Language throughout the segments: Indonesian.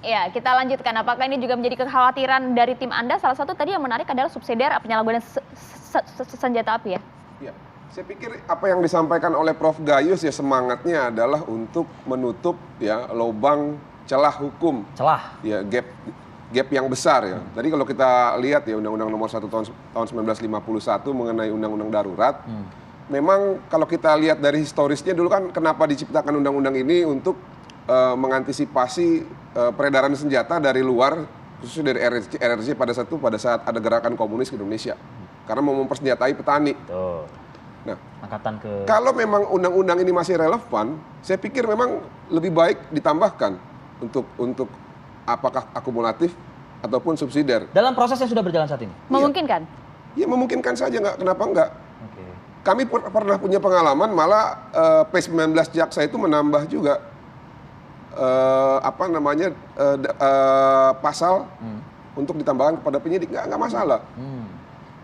Ya, kita lanjutkan. Apakah ini juga menjadi kekhawatiran dari tim Anda? Salah satu tadi yang menarik adalah subsidiar penyalahgunaan senjata api ya? Ya, saya pikir apa yang disampaikan oleh Prof. Gayus ya semangatnya adalah untuk menutup ya lubang celah hukum. Celah. Ya, gap yang besar ya. Tadi kalau kita lihat ya Undang-Undang Nomor 1 tahun 1951 mengenai Undang-Undang Darurat, memang kalau kita lihat dari historisnya dulu kan kenapa diciptakan undang-undang ini untuk mengantisipasi peredaran senjata dari luar, khususnya dari RRC pada saat ada gerakan komunis di Indonesia. Karena mau mempersenjatai petani. Betul. Nah, Angkatan kalau memang undang-undang ini masih relevan, saya pikir memang lebih baik ditambahkan untuk apakah akumulatif ataupun subsidiar. Dalam proses yang sudah berjalan saat ini? Memungkinkan? Ya memungkinkan saja, kenapa enggak? Oke. Kami pernah punya pengalaman, malah P19 Jaksa itu menambah juga pasal untuk ditambahkan kepada penyidik, nggak masalah.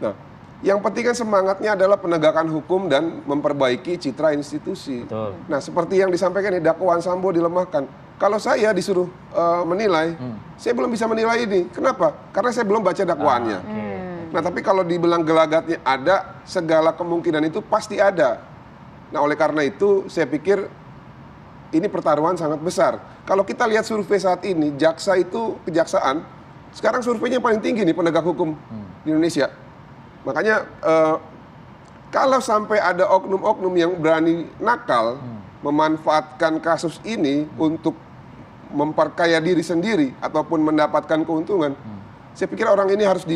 Nah, yang penting kan semangatnya adalah penegakan hukum dan memperbaiki citra institusi. Betul. Nah, seperti yang disampaikan di dakwaan Sambo dilemahkan. Kalau saya disuruh menilai, saya belum bisa menilai ini. Kenapa? Karena saya belum baca dakwaannya. Nah, tapi kalau dibilang gelagatnya ada, segala kemungkinan itu pasti ada. Nah, oleh karena itu saya pikir ini pertaruhan sangat besar. Kalau kita lihat survei saat ini, kejaksaan, sekarang surveinya paling tinggi nih penegak hukum di Indonesia. Makanya kalau sampai ada oknum-oknum yang berani nakal memanfaatkan kasus ini untuk memperkaya diri sendiri ataupun mendapatkan keuntungan, saya pikir orang ini harus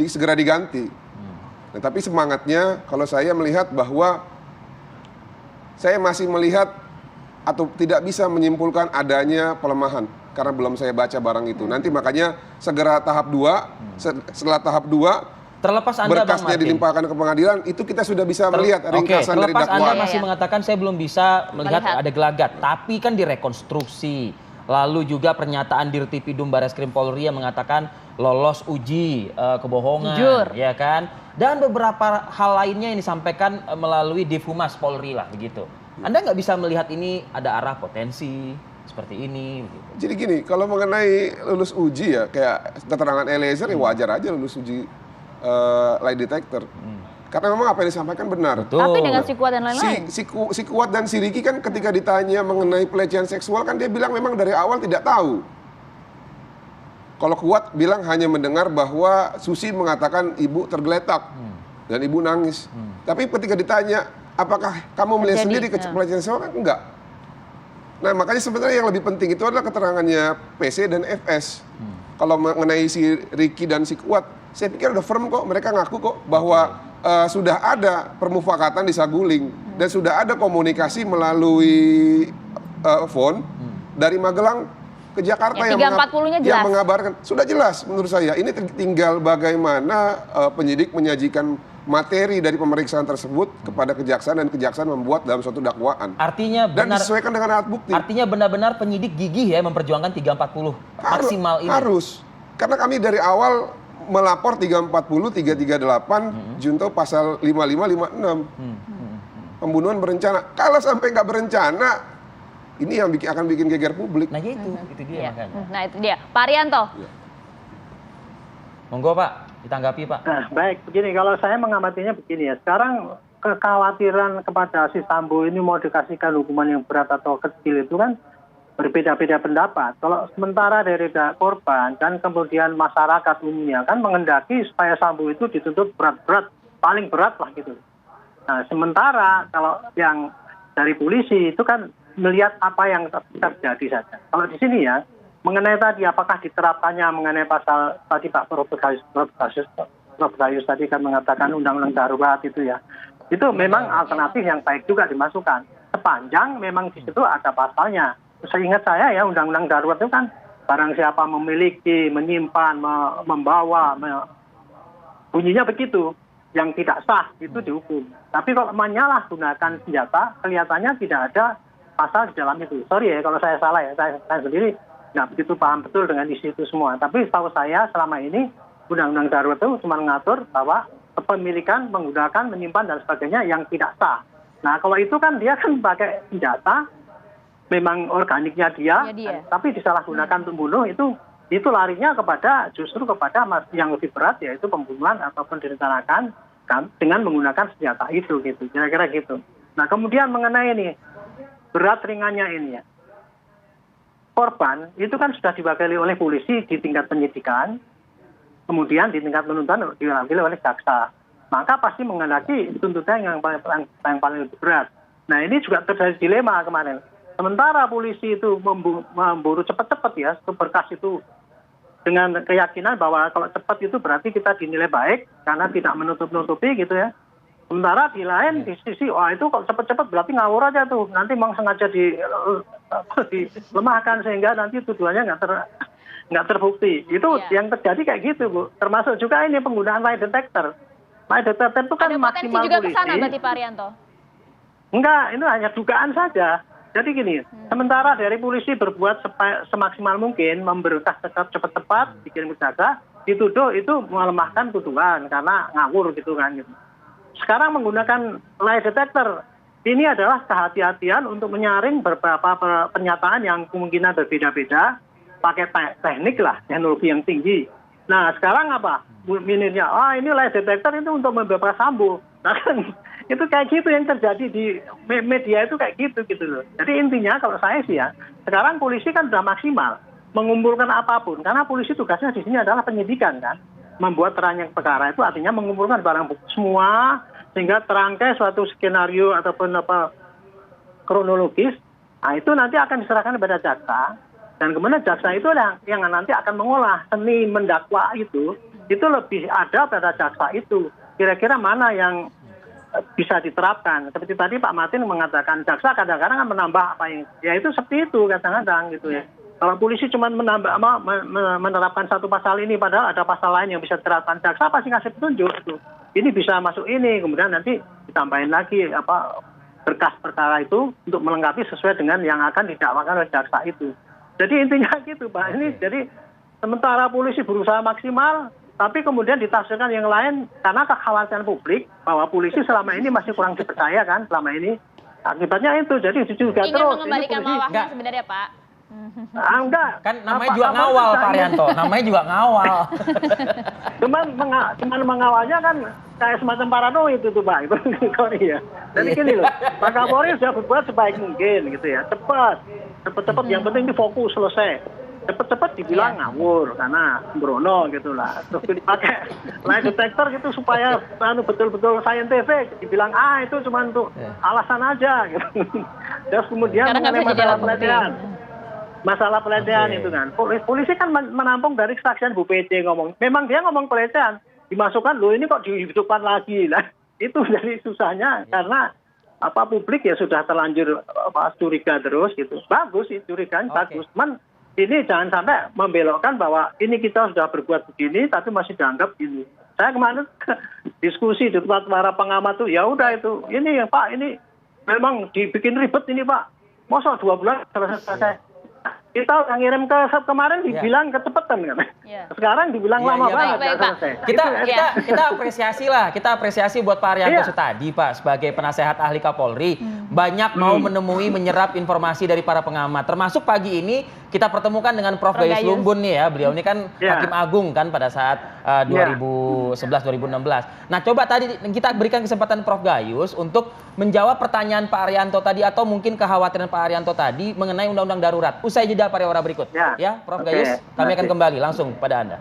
segera diganti. Nah, tapi semangatnya kalau saya melihat bahwa saya masih melihat atau tidak bisa menyimpulkan adanya pelemahan karena belum saya baca barang itu. Nanti makanya segera tahap 2, setelah tahap 2 terlepas Anda, berkasnya dilimpahkan ke pengadilan, itu kita sudah bisa melihat ringkasan dari dakwaan. Terlepas Anda masih mengatakan saya belum bisa melihat ada gelagat, tapi kan direkonstruksi. Lalu juga pernyataan Dirtipidum Barreskrim Polri yang mengatakan lolos uji kebohongan, jujur, ya kan? Dan beberapa hal lainnya yang disampaikan melalui Divhumas Polri lah begitu. Anda nggak bisa melihat ini ada arah potensi seperti ini. Begitu. Jadi gini, kalau mengenai lulus uji ya, kayak keterangan Eliezer ya wajar aja lulus uji lie detector. Karena memang apa yang disampaikan benar. Betul. Tapi dengan si Kuat dan lain-lain. Si Kuat dan si Riki kan ketika ditanya mengenai pelecehan seksual kan dia bilang memang dari awal tidak tahu. Kalau Kuat bilang hanya mendengar bahwa Susi mengatakan ibu tergeletak dan ibu nangis. Tapi ketika ditanya apakah kamu melihat sendiri pelecehan seksual kan enggak. Nah makanya sebenarnya yang lebih penting itu adalah keterangannya PC dan FS. Kalau mengenai si Riki dan si Kuat, saya pikir udah firm kok, mereka ngaku kok bahwa sudah ada permufakatan di Saguling dan sudah ada komunikasi melalui phone dari Magelang ke Jakarta ya, yang mengabarkan. Sudah jelas menurut saya, ini tinggal bagaimana penyidik menyajikan materi dari pemeriksaan tersebut kepada kejaksaan dan kejaksaan membuat dalam suatu dakwaan. Artinya benar, dan disesuaikan dengan alat bukti. Artinya benar-benar penyidik gigih ya memperjuangkan 340 maksimal ini. Harus. Karena kami dari awal melapor 340, 338, junto pasal 55, 56. Pembunuhan berencana. Kalau sampai nggak berencana, ini yang akan bikin geger publik. Nah itu dia makanya. Nah itu dia. Pak Arianto. Ya. Monggo Pak, ditanggapi Pak. Nah baik, begini, kalau saya mengamatinya begini ya. Sekarang kekhawatiran kepada si Sambo ini mau dikasihkan hukuman yang berat atau kecil itu kan berbeda-beda pendapat. Kalau sementara dari korban dan kemudian masyarakat umumnya kan mengendaki supaya Sambo itu dituntut berat-berat, paling berat lah gitu. Nah sementara kalau yang dari polisi itu kan melihat apa yang terjadi saja. Kalau di sini ya, mengenai tadi apakah diterapkannya mengenai pasal tadi Pak Prof. Gayus tadi kan mengatakan undang-undang darurat itu ya. Itu memang alternatif yang baik juga dimasukkan. Sepanjang memang di situ ada pasalnya. Seingat saya ya undang-undang darurat itu kan barang siapa memiliki, menyimpan, membawa, bunyinya begitu. Yang tidak sah itu dihukum. Tapi kalau menyalahgunakan senjata kelihatannya tidak ada pasal di dalam itu. Sorry ya kalau saya salah ya, saya sendiri nggak begitu paham betul dengan isi itu semua. Tapi setahu saya selama ini undang-undang darurat itu cuma mengatur bahwa kepemilikan, menggunakan, menyimpan dan sebagainya yang tidak sah. Nah kalau itu kan dia kan pakai senjata memang organiknya dia, tapi disalahgunakan untuk bunuh, itu larinya justru kepada yang lebih berat, yaitu pembunuhan ataupun direncanakan dengan menggunakan senjata itu, gitu, kira-kira gitu. Nah, kemudian mengenai ini berat ringannya ini ya, korban itu kan sudah diwakili oleh polisi di tingkat penyidikan, kemudian di tingkat penuntutan diwakili oleh jaksa, maka pasti menghendaki tuntutan yang paling berat. Nah, ini juga terjadi dilema kemarin. Sementara polisi itu memburu cepat-cepat ya, berkas itu dengan keyakinan bahwa kalau cepat itu berarti kita dinilai baik karena tidak menutup-nutupi gitu ya. Sementara di lain di sisi, wah itu kalau cepat-cepat berarti ngawur aja tuh, nanti memang sengaja dilemahkan sehingga nanti tuduhannya nggak terbukti. Itu yang terjadi kayak gitu, Bu. Termasuk juga ini penggunaan lie detector. Lie detector itu kan maksimal juga polisi. kesana berarti Pak Arianto? Enggak, itu hanya dugaan saja. Jadi gini, sementara dari polisi berbuat semaksimal mungkin, memberkas cepat-cepat, dikirim ke jaksa, dituduh itu melemahkan tuduhan karena ngawur gitu kan. Gitu. Sekarang menggunakan lie detector, ini adalah kehati-hatian untuk menyaring beberapa pernyataan yang kemungkinan berbeda-beda, pakai teknik lah, teknologi yang tinggi. Nah sekarang apa? Minirnya, ini lie detector itu untuk membebas Sambo. Nah kan, itu kayak gitu yang terjadi di media itu kayak gitu loh. Jadi intinya kalau saya sih ya, sekarang polisi kan sudah maksimal mengumpulkan apapun karena polisi tugasnya di sini adalah penyidikan kan, membuat terangnya perkara itu artinya mengumpulkan barang bukti semua sehingga terangkai suatu skenario ataupun kronologis. Nah itu nanti akan diserahkan kepada jaksa dan kemudian jaksa itu yang nanti akan mengolah seni mendakwa itu lebih ada pada jaksa itu. Kira-kira mana yang bisa diterapkan. Seperti tadi Pak Martin mengatakan jaksa kadang-kadang kan menambah apa yang ya itu seperti itu kadang-kadang gitu ya. Kalau polisi cuma menerapkan satu pasal ini padahal ada pasal lain yang bisa diterapkan, jaksa pasti ngasih petunjuk itu. Ini bisa masuk ini, kemudian nanti ditambahin lagi berkas perkara itu untuk melengkapi sesuai dengan yang akan didakwakan oleh jaksa itu. Jadi intinya gitu Pak. Ini jadi sementara polisi berusaha maksimal tapi kemudian ditafsirkan yang lain karena kekhawatiran publik bahwa polisi selama ini masih kurang dipercaya kan selama ini. Akibatnya itu, jadi juga ingin terus. Mengembalikan marwahnya sebenarnya Pak. Enggak. Kan namanya juga ngawal Pak Arianto, namanya juga ngawal. Cuman mengawalnya kan kayak semacam paranoid itu Pak. Itu ya. Jadi gini loh, Pak Kapolri sudah berbuat sebaik mungkin gitu ya. Cepat yang penting ini fokus selesai. Cepet-cepet dibilang ngawur karena sembrono gitu lah. Terus dipakai lie detector gitu supaya betul-betul scientific. Dibilang itu cuma untuk alasan aja gitu. Terus kemudian mengenai masalah pelecehan itu kan. Polisi kan menampung dari kesaksian Bu PC ngomong. Memang dia ngomong pelecehan. Dimasukkan loh ini kok dihidupkan lagi lah. Itu jadi susahnya karena publik ya sudah terlanjur curiga terus gitu. Bagus sih curiganya bagus. Cuman ini jangan sampai membelokkan bahwa ini kita sudah berbuat begini tapi masih dianggap gini. Saya kemarin diskusi di tempat para pengamat tuh ya udah itu. Ini Pak ini memang dibikin ribet ini Pak. Masa 2 bulan selesai. Kita udah ngirim kemarin dibilang kecepatan kan. Sekarang dibilang lama banget selesai. Kita apresiasi lah, kita apresiasi buat Pak Arianto Sutadi Pak sebagai penasehat ahli Kapolri. Banyak mau menemui menyerap informasi dari para pengamat. Termasuk pagi ini kita pertemukan dengan Prof. Gayus Lumbun nih ya. Beliau ini kan Hakim Agung kan pada saat 2011-2016. Nah coba tadi kita berikan kesempatan Prof. Gayus untuk menjawab pertanyaan Pak Arianto tadi atau mungkin kekhawatiran Pak Arianto tadi mengenai undang-undang darurat. Usai jeda pariwara berikut. Ya Prof. Gayus, kami akan kembali langsung pada Anda.